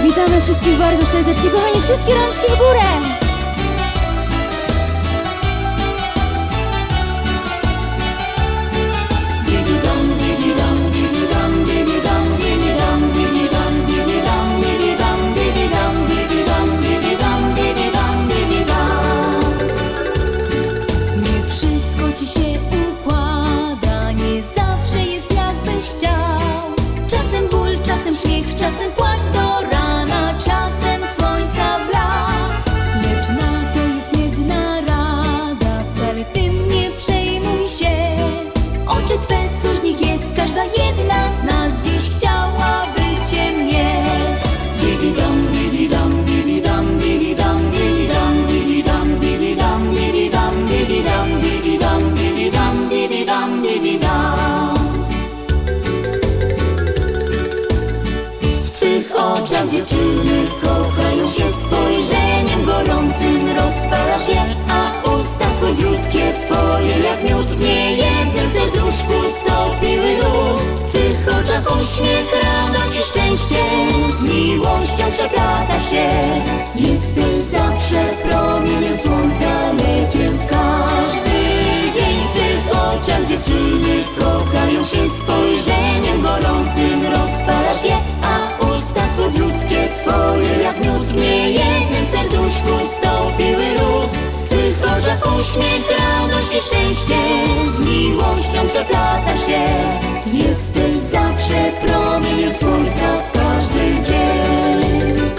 Witamy wszystkich bardzo serdecznie, kochani, wszystkie rączki w górę! Nie wszystko ci się układa, nie zawsze jest jakbyś chciał. Czasem ból, czasem śmiech, czasem płacz do rana, czasem słońca blask. Lecz na to jest jedna rada, wcale tym nie przejmuj się. Oczy twe, coś w nich jest, każda jedna z nas dziś chciałaby cię mieć. Didi-dam, didi-dam, didi-dam, didi-dam, didi-dam, didi-dam, didi-dam, didi-dam, didi-dam, didi-dam, didi-dam, didi-dam, didi-dam. W twych oczach dziewczyny kochają się, spojrzeniem gorącym rozpalasz je, a usta słodziutkie twoje jak miód w niejednym serduszku stopiły lód. W twych oczach uśmiech, radość i szczęście z miłością przeplata się. Jesteś zawsze promieniem słońca, lekiem w każdy dzień. W twych oczach dziewczyny kochają się, spojrzeniem gorącym rozpalasz je, a usta słodziutkie twoje jak miód w niejednym serduszku stopiły lód. W twych oczach uśmiech, radość i szczęście z miłością przeplata się. Jesteś zawsze promieniem słońca w każdy dzień.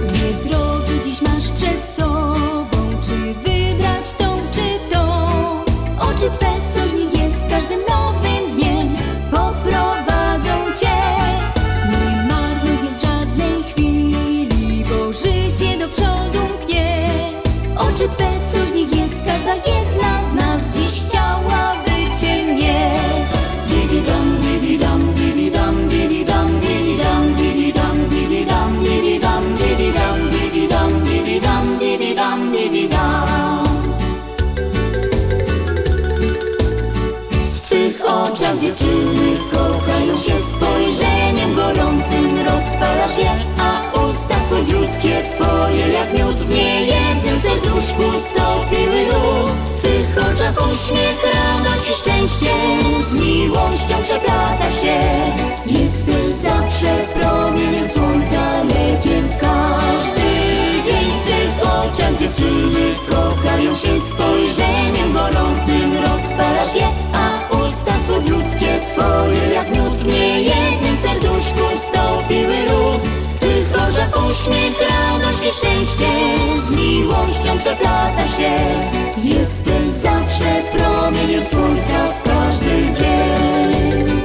Dwie drogi dziś masz przed sobą, czy wybrać tą, czy tą? Oczy twe, coś w nich jest, każdym nowym dniem poprowadzą cię. Nie marnuj więc żadnej chwili, bo życie do przodu mknie. Oczy twe, coś w nich jest, każda jedna z nas dziś chciałaby cię mieć. Didi-dam, didi-dam, didi-dam, didi-dam, didi-dam, didi-dam, didi-dam, didi-dam, didi-dam, didi-dam, didi-dam, didi-dam, didi-dam. W twych oczach dziewczyny kochają się, spojrzeniem gorącym rozpalasz je, a usta słodziutkie twoje jak miód w niejednym serduszku stopiły lód. W twych oczach uśmiech, radość i szczęście z miłością przeplata się. Jesteś zawsze promieniem słońca, lekiem w każdy dzień. W twych oczach dziewczyny kochają się, spojrzeniem gorącym rozpalasz je, a usta słodziutkie twoje jak miód w niejednym serduszku stopiły lód. W twych oczach uśmiech, radość i szczęście z miłością przeplata się. Jesteś zawsze promieniem słońca w każdy dzień.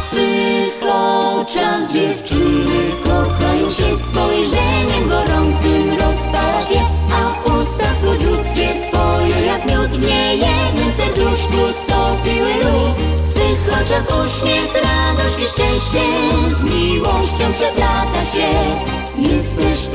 W twych oczach dziewczyny kochają się, spojrzeniem gorącym rozpalasz je, a usta słodziutkie twoje jak miód w niejednym serduszku stopiły lód. W twych oczach uśmiech, radość i szczęście z miłością przeplata się. Jesteś